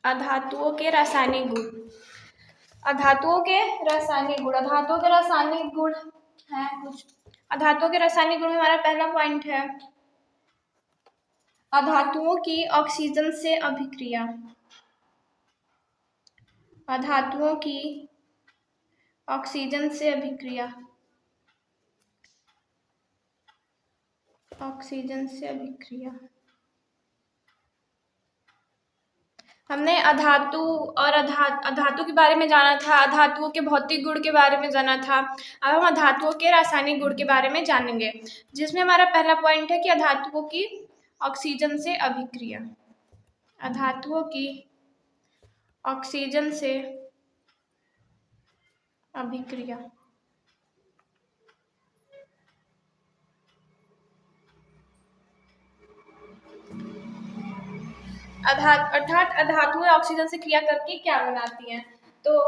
अधातुओं के रासायनिक गुण। अधातुओं के रासायनिक गुण, अधातुओं के रासायनिक गुण है कुछ। अधातुओं के रासायनिक गुण में हमारा पहला पॉइंट है अधातुओं की ऑक्सीजन से अभिक्रिया। अधातुओं की ऑक्सीजन से अभिक्रिया। ऑक्सीजन से अभिक्रिया। हमने अधातु और अधातु के बारे में जाना था, अधातुओं के भौतिक गुण के बारे में जाना था। अब हम अधातुओं के रासायनिक गुण के बारे में जानेंगे, जिसमें हमारा पहला पॉइंट है कि अधातुओं की ऑक्सीजन से अभिक्रिया। अधातुओं की ऑक्सीजन से अभिक्रिया। अर्थात अधातुएं ऑक्सीजन से क्रिया करके क्या बनाती हैं? तो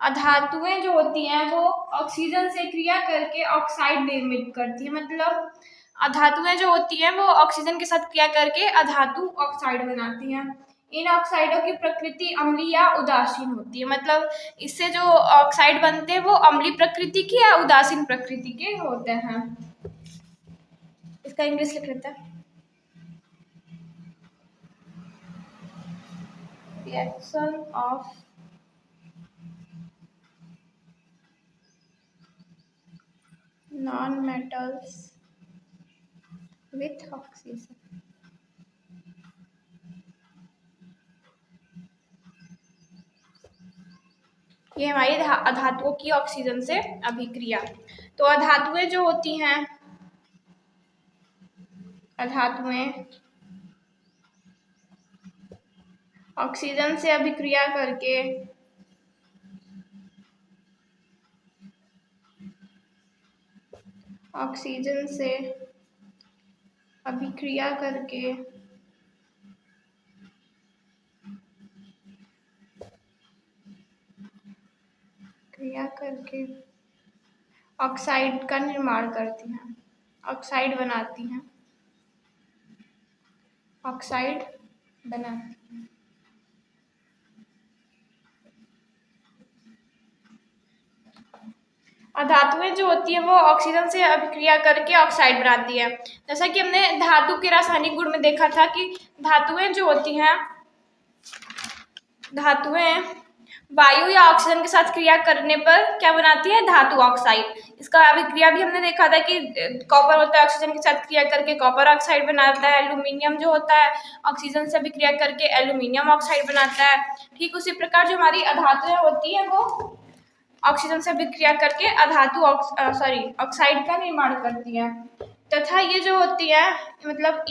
अधातुएं जो होती हैं वो ऑक्सीजन से क्रिया करके ऑक्साइड निर्मित करती है। मतलब अधातुएं जो होती हैं वो ऑक्सीजन के साथ क्रिया करके अधातु ऑक्साइड बनाती हैं। इन ऑक्साइडों की प्रकृति अम्लीय या उदासीन होती है। मतलब इससे जो ऑक्साइड बनते हैं वो अम्लीय प्रकृति के या उदासीन प्रकृति के होते हैं। इसका इंग्लिश लिख लेते हैं। Reaction of non-metals with oxygen। ये हमारी अधातुओं की ऑक्सीजन से अभिक्रिया। तो अधातुएं जो होती हैं, अधातुएं ऑक्सीजन से अभिक्रिया करके ऑक्सीजन से अभिक्रिया करके ऑक्साइड का निर्माण करती हैं, ऑक्साइड बनाती हैं, ऑक्साइड बनाती हैं। अधातुएं जो होती है वो ऑक्सीजन से अभिक्रिया करके ऑक्साइड बनाती है। जैसा कि हमने धातु के रासायनिक गुण में देखा था कि धातुएं जो होती हैं, धातुएं वायु या ऑक्सीजन के साथ क्रिया करने पर क्या बनाती है? धातु ऑक्साइड। इसका अभिक्रिया भी हमने देखा था कि कॉपर होता है ऑक्सीजन के साथ क्रिया करके कॉपर ऑक्साइड बनाता है। एल्यूमिनियम जो होता है ऑक्सीजन से अभिक्रिया करके एल्यूमिनियम ऑक्साइड बनाता है। ठीक उसी प्रकार जो हमारी अधातुएं होती है वो ऑक्सीजन से अभिक्रिया करके ऑक्साइड का निर्माण करती है। तथा ये जो होती है मतलब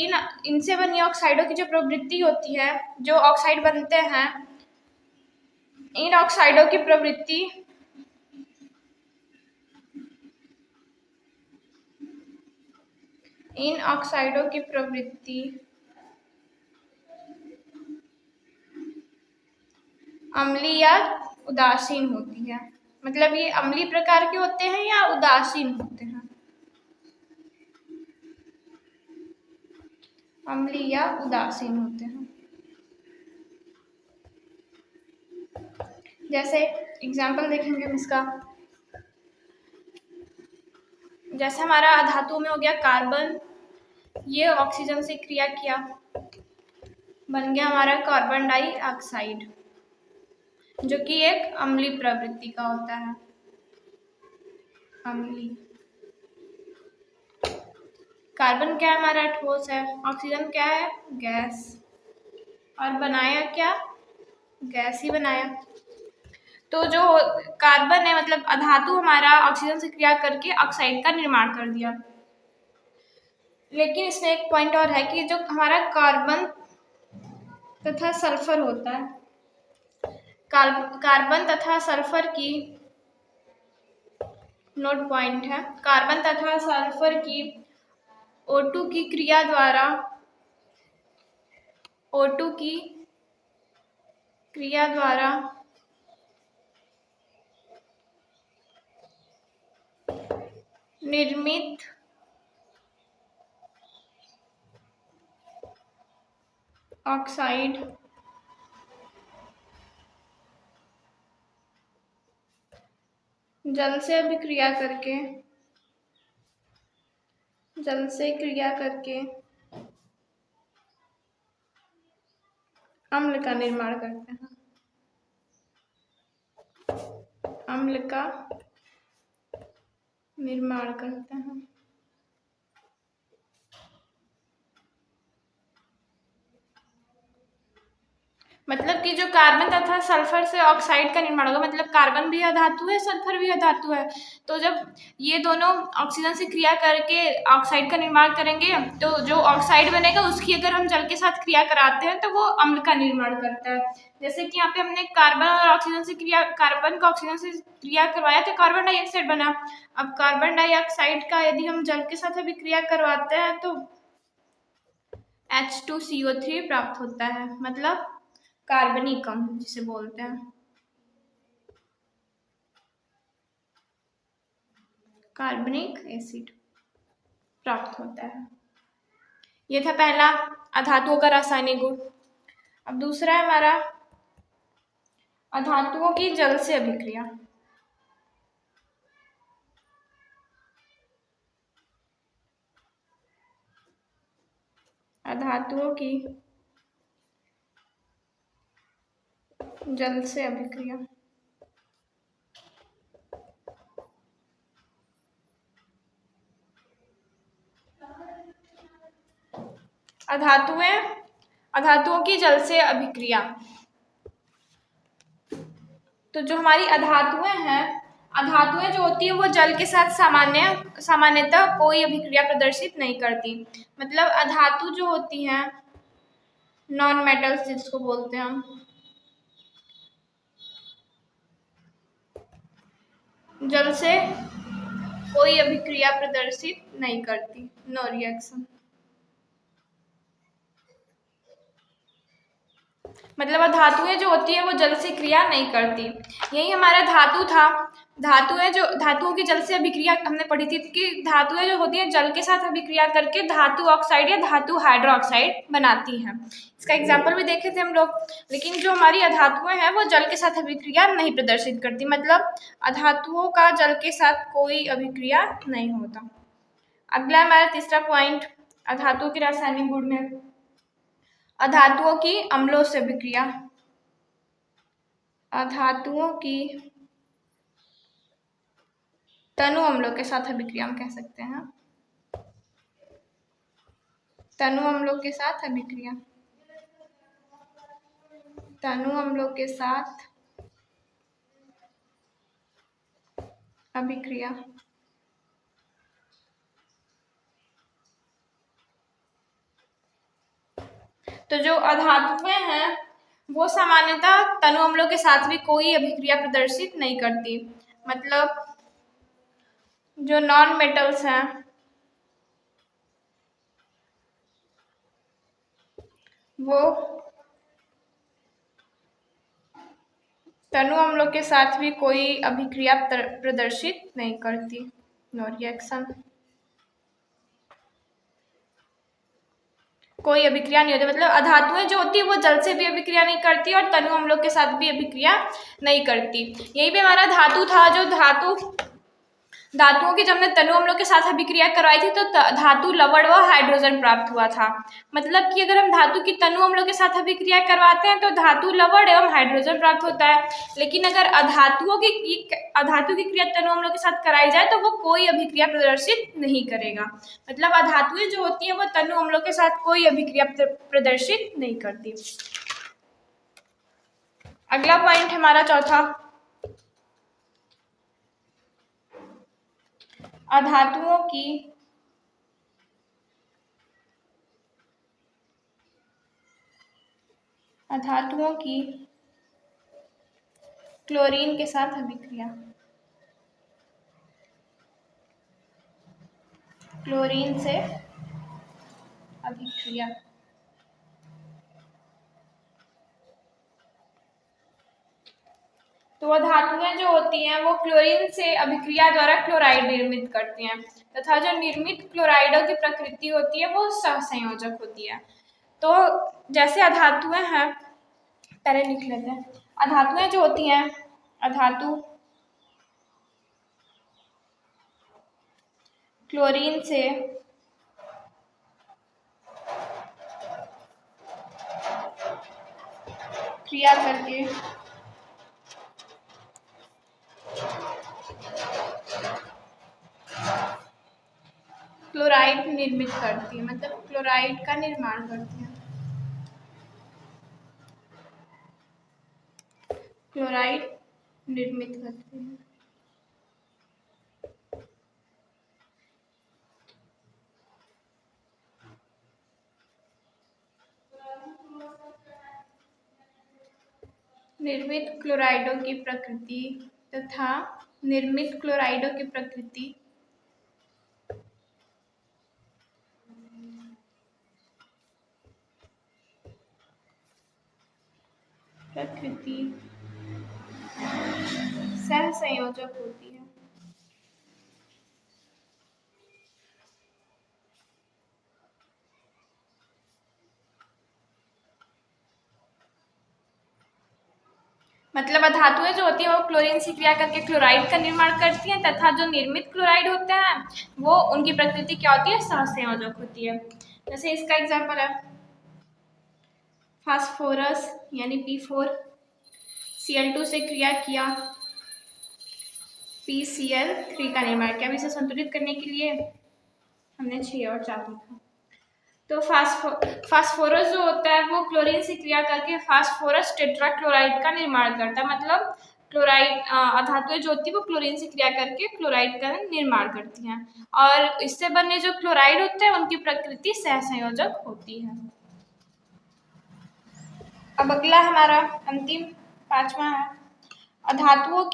इनसे बनी ऑक्साइडों की जो प्रवृत्ति होती है, जो ऑक्साइड बनते हैं, इन ऑक्साइडों की प्रवृत्ति अम्लीय या उदासीन होती है। मतलब ये अम्लीय प्रकार के होते हैं या उदासीन होते हैं? अम्लीय या उदासीन होते हैं। जैसे एग्जाम्पल देखेंगे हम इसका। जैसे हमारा धातु में हो गया कार्बन, ये ऑक्सीजन से क्रिया किया, बन गया हमारा कार्बन डाइऑक्साइड, जो कि एक अम्लीय प्रवृत्ति का होता है। अम्लीय। कार्बन क्या है? हमारा ठोस है। ऑक्सीजन क्या है? गैस। और बनाया क्या? गैस ही बनाया। तो जो कार्बन है मतलब अधातु हमारा ऑक्सीजन से क्रिया करके ऑक्साइड का निर्माण कर दिया। लेकिन इसमें एक पॉइंट और है कि जो हमारा कार्बन तथा सल्फर होता है, कार्बन तथा सल्फर की नोट पॉइंट है, कार्बन तथा सल्फर की O2 की क्रिया द्वारा निर्मित ऑक्साइड जल से अभिक्रिया करके जल से क्रिया करके अम्ल का निर्माण करते हैं। अम्ल का निर्माण करते हैं। मतलब कि जो कार्बन तथा सल्फर से ऑक्साइड का निर्माण होगा, मतलब कार्बन भी अधातु है, सल्फर भी अधातु है। तो जब ये दोनों ऑक्सीजन से क्रिया करके ऑक्साइड का निर्माण करेंगे, तो जो ऑक्साइड बनेगा उसकी अगर हम जल के साथ क्रिया कराते हैं तो वो अम्ल का निर्माण करता है। जैसे कि यहाँ पे हमने कार्बन और ऑक्सीजन से कार्बन का ऑक्सीजन से क्रिया करवाया तो कार्बन डाइऑक्साइड बना। अब कार्बन डाइऑक्साइड का यदि हम जल के साथ अभिक्रिया करवाते हैं तो H2CO3 प्राप्त होता है, मतलब कार्बनिक अम्ल जिसे बोलते हैं, कार्बनिक एसिड प्राप्त होता है। ये था पहला अधातुओं का रासायनिक गुण। अब दूसरा है हमारा अधातुओं की जल से अभिक्रिया। अधातुओं की जल से अभिक्रिया। अधातुओं की जल से अभिक्रिया। तो जो हमारी अधातुएं जो होती है वो जल के साथ सामान्यतः कोई अभिक्रिया प्रदर्शित नहीं करती। मतलब अधातु जो होती हैं, नॉन मेटल्स जिसको बोलते हैं हम, जल से कोई अभिक्रिया प्रदर्शित नहीं करती, नो रिएक्शन। मतलब धातुएं जो होती है वो जल से क्रिया नहीं करती। यही हमारा धातु था। धातुओं की जल से अभिक्रिया हमने पढ़ी थी कि धातुएं जो होती है जल के साथ अभिक्रिया करके धातु ऑक्साइड या धातु हाइड्रोक्साइड बनाती हैं। इसका एग्जाम्पल भी देखे थे हम लोग। लेकिन जो हमारी अधातुएं हैं वो जल के साथ अभिक्रिया नहीं प्रदर्शित करती, मतलब अधातुओं का जल के साथ कोई अभिक्रिया नहीं होता। अगला हमारा तीसरा पॉइंट अधातुओं के रासायनिक गुण में अधातुओं की अम्लों से अभिक्रिया। अधातुओं की तनु अम्लों के साथ अभिक्रिया हम कह सकते हैं। तनु अम्लों के साथ अभिक्रिया। तनु अम्लों के साथ अभिक्रिया। तो जो अधातुएं हैं वो सामान्यतः तनु अम्लों के साथ भी कोई अभिक्रिया प्रदर्शित नहीं करती। मतलब जो नॉन मेटल्स हैं वो तनु अम्लों के साथ भी कोई अभिक्रिया प्रदर्शित नहीं करती, नो रिएक्शन। कोई अभिक्रिया नहीं होती। मतलब अधातुएं जो होती है वो जल से भी अभिक्रिया नहीं करती और तनु अम्लों के साथ भी अभिक्रिया नहीं करती। यही भी हमारा धातु था। जो धातुओं की जब हमने तनु अम्लों के साथ अभिक्रिया करवाई थी तो धातु लवण व हाइड्रोजन प्राप्त हुआ था। मतलब कि अगर हम धातु की तनु अम्लों के साथ अभिक्रिया करवाते हैं तो धातु लवण एवं हाइड्रोजन प्राप्त होता है। लेकिन अगर अधातु की क्रिया तनु अम्लों के साथ कराई जाए तो वो कोई अभिक्रिया प्रदर्शित नहीं करेगा। मतलब अधातुएं जो होती है वो तनु अम्लों के साथ कोई अभिक्रिया प्रदर्शित नहीं करती। अगला पॉइंट हमारा चौथा अधातुओं की क्लोरीन के साथ अभिक्रिया। क्लोरीन से अभिक्रिया। तो धातुएं जो होती हैं वो क्लोरीन से अभिक्रिया द्वारा क्लोराइड निर्मित करती हैं तथा जो निर्मित क्लोराइडों की प्रकृति होती है वो सहसंयोजक होती है। तो जैसे अधातुएं हैं, पहले लिख लेते हैं। अधातुएं जो होती हैं, अधातु क्लोरीन से क्रिया करके क्लोराइड निर्मित करती है, मतलब क्लोराइड का निर्माण करती है। क्लोराइड निर्मित करती है। निर्मित क्लोराइडों की प्रकृति तथा निर्मित क्लोराइडों की प्रकृति सहसंयोजक होती है। मतलब अधातुएं जो होती हैं वो क्लोरीन से क्रिया करके क्लोराइड का निर्माण करती हैं, तथा जो निर्मित क्लोराइड होते हैं वो उनकी प्रकृति क्या होती है, सहसंयोजक होती है। जैसे इसका एग्जाम्पल है फास्फोरस यानी P4 Cl2 से क्रिया किया PCl3 का निर्माण किया। अब इसे संतुलित करने के लिए हमने 6 और 4 लिखा। तो फास्फोरस जो होता है वो क्लोरीन से क्रिया करके फास्फोरस टेट्राक्लोराइड का निर्माण करता है। मतलब क्लोराइड अधातुएं जो होती है वो क्लोरीन से क्रिया करके क्लोराइड का निर्माण करती हैं, और इससे बने जो क्लोराइड होते हैं उनकी प्रकृति सहसंयोजक होती है। अब अगला हमारा अंतिम 5वां है अधातु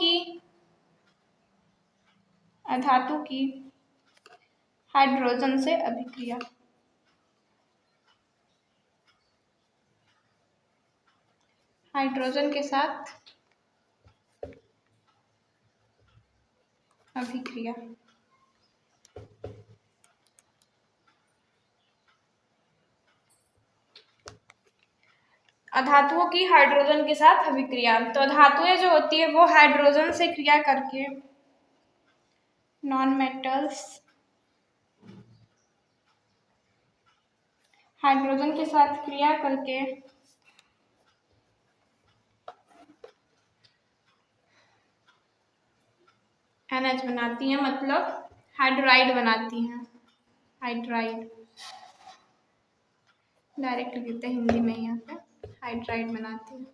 की हाइड्रोजन से अभिक्रिया। हाइड्रोजन के साथ अभिक्रिया। अधातुओं की हाइड्रोजन के साथ अभिक्रिया। तो धातुएं जो होती है वो हाइड्रोजन से क्रिया करके नॉन मेटल्स हाइड्रोजन के साथ क्रिया करके NH बनाती हैं, मतलब हाइड्राइड बनाती हैं। हाइड्राइड डायरेक्ट लिख देते हैं हिंदी में, यहाँ पे हाइड्राइड बनाती है।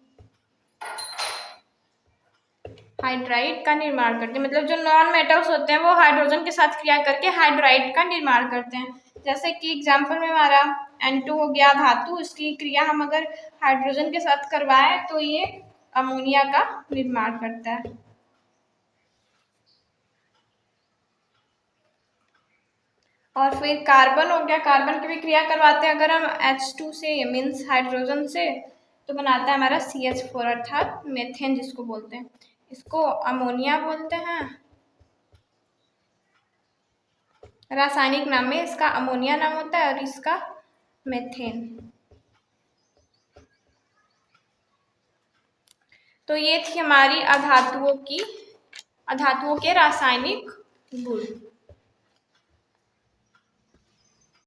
हाइड्राइड का निर्माण करते हैं, मतलब जो नॉन मेटल्स होते हैं वो हाइड्रोजन के साथ क्रिया करके हाइड्राइड का निर्माण करते हैं। जैसे कि एग्जाम्पल में हमारा N2 हो गया धातु, इसकी क्रिया हम अगर हाइड्रोजन के साथ करवाएं तो ये अमोनिया का निर्माण करता है। और फिर कार्बन हो गया, कार्बन की भी क्रिया करवाते हैं अगर हम H2 से मीन्स हाइड्रोजन से, तो बनाता है हमारा CH4 अर्थात मेथेन जिसको बोलते हैं। इसको अमोनिया बोलते हैं, रासायनिक नाम में इसका अमोनिया नाम होता है और इसका मेथेन। तो ये थी हमारी अधातुओं के रासायनिक गुण।